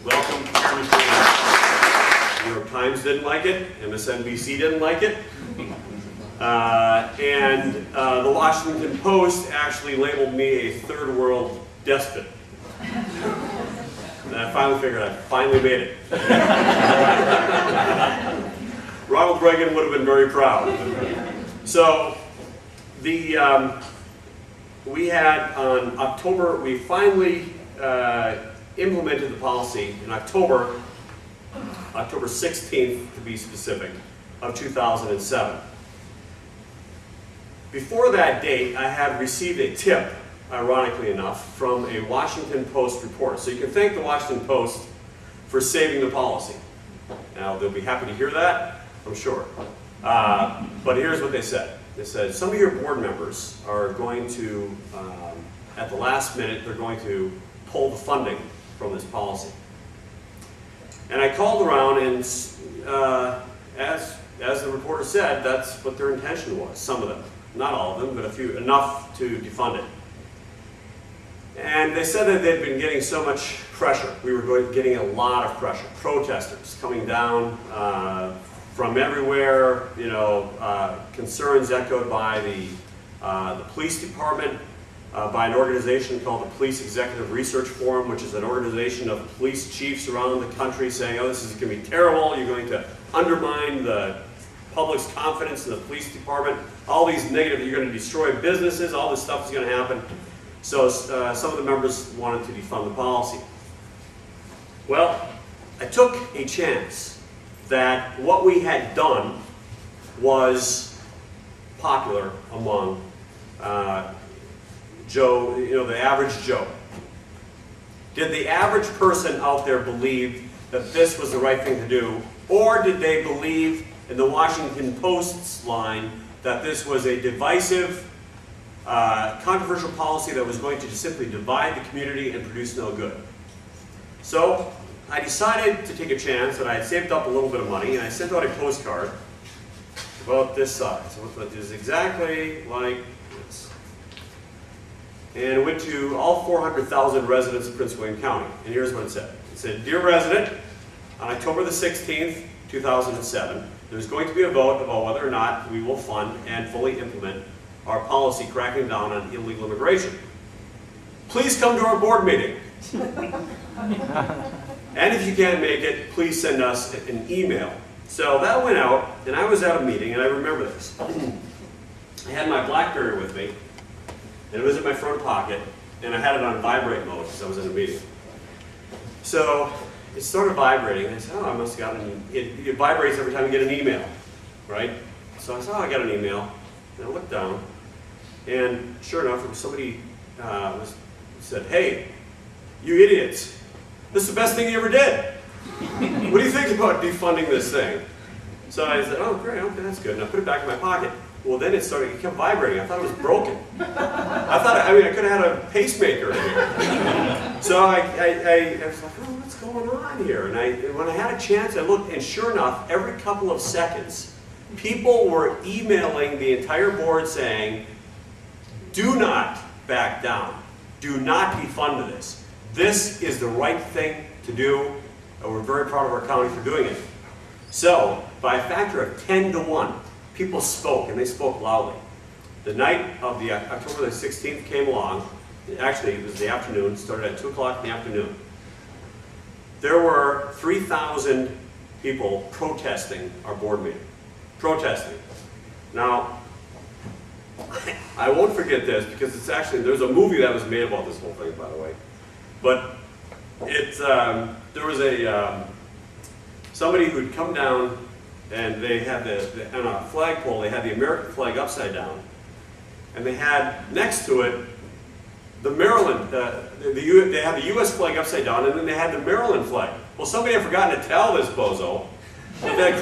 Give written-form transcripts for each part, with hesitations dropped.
Welcome, Chairman Stewart. New York Times didn't like it, MSNBC didn't like it, and the Washington Post actually labeled me a third world despot. And I finally figured I finally made it. Ronald Reagan would have been very proud. So we had on October, we finally implemented the policy in October 16th to be specific, of 2007. Before that date, I had received a tip, ironically enough, from a Washington Post reporter. So you can thank the Washington Post for saving the policy. Now, they'll be happy to hear that, I'm sure. But here's what they said. They said, some of your board members are going to, at the last minute, they're going to pull the funding from this policy. And I called around, and as the reporter said, that's what their intention was, some of them. Not all of them, but a few, enough to defund it. And they said that they'd been getting so much pressure. We were getting a lot of pressure. Protesters coming down from everywhere, you know, concerns echoed by the police department, by an organization called the Police Executive Research Forum, which is an organization of police chiefs around the country saying, oh, this is going to be terrible, you're going to undermine the public's confidence in the police department, all these negative, you're going to destroy businesses, all this stuff is going to happen. So some of the members wanted to defund the policy. Well, I took a chance that what we had done was popular among Joe, you know, the average Joe. Did the average person out there believe that this was the right thing to do, or did they believe in the Washington Post's line that this was a divisive, controversial policy that was going to just simply divide the community and produce no good? So I decided to take a chance, and I had saved up a little bit of money, and I sent out a postcard about this size. It was exactly like this. And it went to all 400,000 residents of Prince William County. And here's what it said. It said, Dear resident, on October the 16th, 2007, there's going to be a vote about whether or not we will fund and fully implement our policy cracking down on illegal immigration. Please come to our board meeting. And if you can't make it, please send us an email. So that went out, and I was at a meeting, and I remember this. I had my BlackBerry with me, and it was in my front pocket, and I had it on vibrate mode because I was in a meeting. So it started vibrating, and I said, oh, I must have gotten it vibrates every time you get an email, right? So I said, oh, I got an email, and I looked down, and sure enough, there was somebody said, hey, you idiots, this is the best thing you ever did. What do you think about defunding this thing? So I said, oh, great, okay, that's good. And I put it back in my pocket. Well, then it kept vibrating. I thought it was broken. I could have had a pacemaker in here. So I was like, oh, what's going on here? And when I had a chance, I looked, and sure enough, every couple of seconds, people were emailing the entire board saying, do not back down. Do not defund this. This is the right thing to do, and we're very proud of our county for doing it. So, by a factor of 10 to 1, people spoke, and they spoke loudly. The night of the October the 16th came along. Actually, it was the afternoon, started at 2 o'clock in the afternoon. There were 3,000 people protesting our board meeting. Protesting. Now, I won't forget this, because it's actually, there's a movie that was made about this whole thing, by the way. But there was somebody who'd come down, and they had on a flagpole, they had the American flag upside down. And they had next to it the Maryland, they had the U.S. flag upside down, and then they had the Maryland flag. Well, somebody had forgotten to tell this bozo that they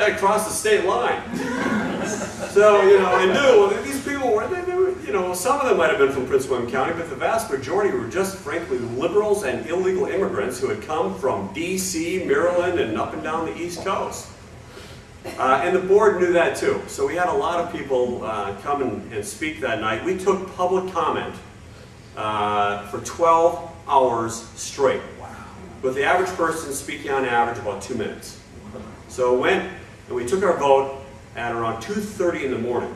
had crossed the state line. So, you know, I knew these people were, you know, some of them might have been from Prince William County, but the vast majority were just, frankly, liberals and illegal immigrants who had come from D.C., Maryland, and up and down the East Coast. And the board knew that too. So we had a lot of people come and speak that night. We took public comment for 12 hours straight. Wow. with the average person speaking on average about 2 minutes. So it went, and we took our vote at around 2:30 in the morning.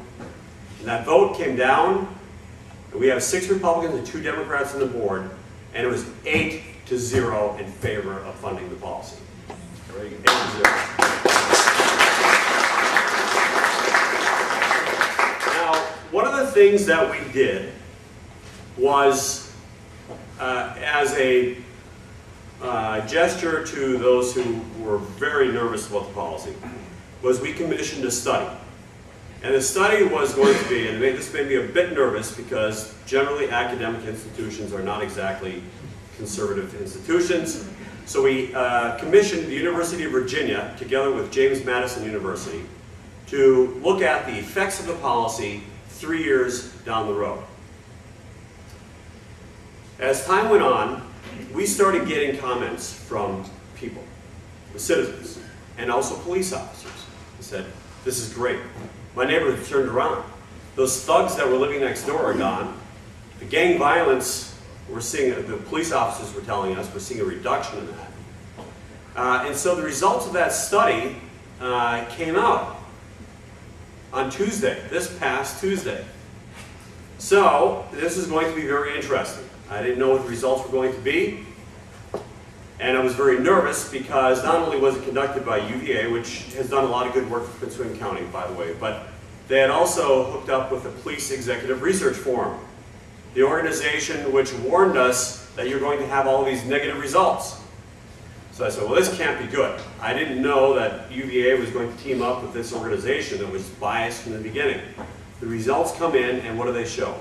And that vote came down, and we have 6 Republicans and 2 Democrats on the board, and it was 8-0 in favor of funding the policy. 8-0. Now, one of the things that we did was, as a gesture to those who were very nervous about the policy, was we commissioned a study. And the study was going to be, and this made me a bit nervous because generally academic institutions are not exactly conservative institutions. So we commissioned the University of Virginia, together with James Madison University, to look at the effects of the policy 3 years down the road. As time went on, we started getting comments from people, the citizens, and also police officers. They said, "This is great. My neighborhood turned around. Those thugs that were living next door are gone. The gang violence, we're seeing, the police officers were telling us, we're seeing a reduction in that." And so the results of that study came out on Tuesday, this past Tuesday. So this is going to be very interesting. I didn't know what the results were going to be, and I was very nervous because not only was it conducted by UVA, which has done a lot of good work for Prince William County, by the way, but they had also hooked up with the Police Executive Research Forum, the organization which warned us that you're going to have all these negative results. So I said, well, this can't be good. I didn't know that UVA was going to team up with this organization that was biased from the beginning. The results come in, and what do they show?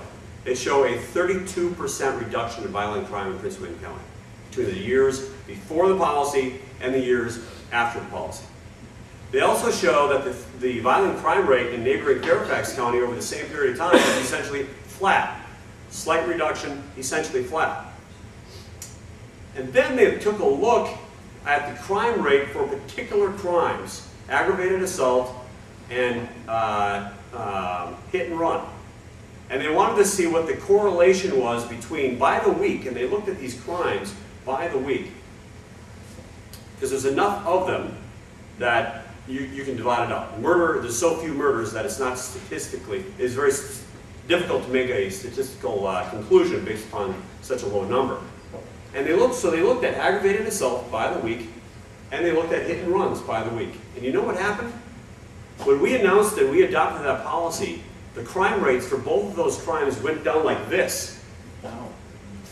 They show a 32% reduction in violent crime in Prince William County between the years before the policy and the years after the policy. They also show that the violent crime rate in neighboring Fairfax County over the same period of time is essentially flat. Slight reduction, essentially flat. And then they took a look at the crime rate for particular crimes, aggravated assault and hit and run. And they wanted to see what the correlation was between, by the week, and they looked at these crimes by the week. Because there's enough of them that you can divide it up. Murder, there's so few murders that it's not statistically, it's very difficult to make a statistical conclusion based upon such a low number. And they looked at aggravated assault by the week, and they looked at hit and runs by the week. And you know what happened? When we announced that we adopted that policy, the crime rates for both of those crimes went down like this.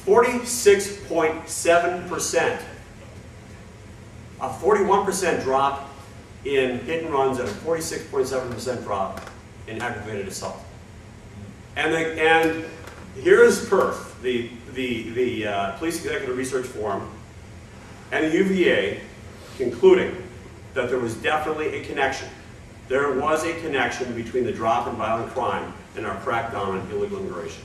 46.7%. A 41% drop in hit and runs and a 46.7% drop in aggravated assault. And here is PERF, the Police Executive Research Forum, and the UVA concluding that there was definitely a connection. There was a connection between the drop in violent crime and our crackdown on illegal immigration.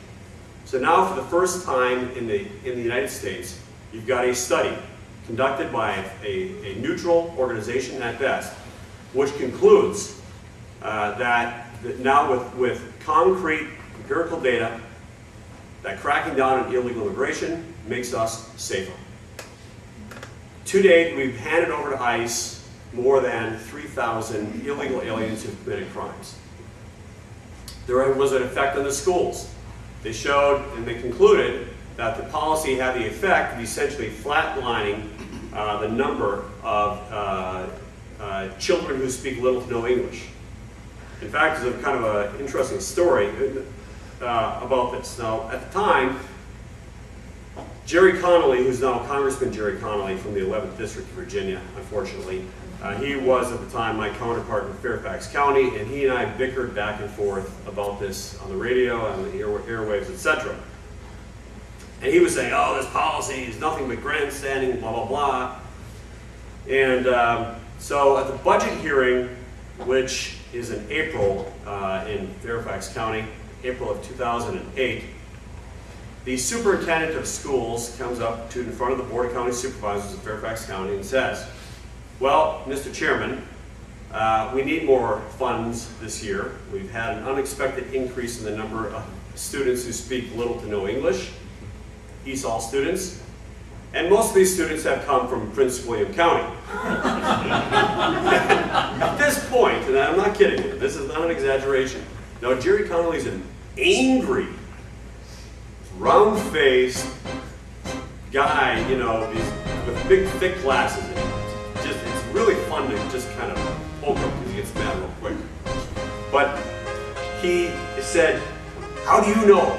So now, for the first time in the United States, you've got a study conducted by a neutral organization at best, which concludes that now with concrete empirical data, that cracking down on illegal immigration makes us safer. To date, we've handed over to ICE more than 3,000 illegal aliens who've committed crimes. There was an effect on the schools. They showed and they concluded that the policy had the effect of essentially flatlining the number of children who speak little to no English. In fact, there's a kind of an interesting story about this. Now, at the time, Jerry Connolly, who's now Congressman Jerry Connolly from the 11th District of Virginia, unfortunately, he was at the time my counterpart in Fairfax County, and he and I bickered back and forth about this on the radio, on the airwaves, etc. And he was saying, oh, this policy is nothing but grandstanding, blah, blah, blah. And so at the budget hearing, which is in April in Fairfax County, April of 2008, the superintendent of schools comes up to in front of the Board of County Supervisors of Fairfax County and says, well, Mr. Chairman, we need more funds this year. We've had an unexpected increase in the number of students who speak little to no English, ESOL students, And most of these students have come from Prince William County. At this point, and I'm not kidding you, this is not an exaggeration. Now, Jerry Connolly's an angry, round-faced guy, you know, with big, thick glasses. It's really fun to just kind of poke him because he gets mad real quick. But he said, how do you know?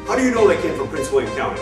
How do you know they came from Prince William County?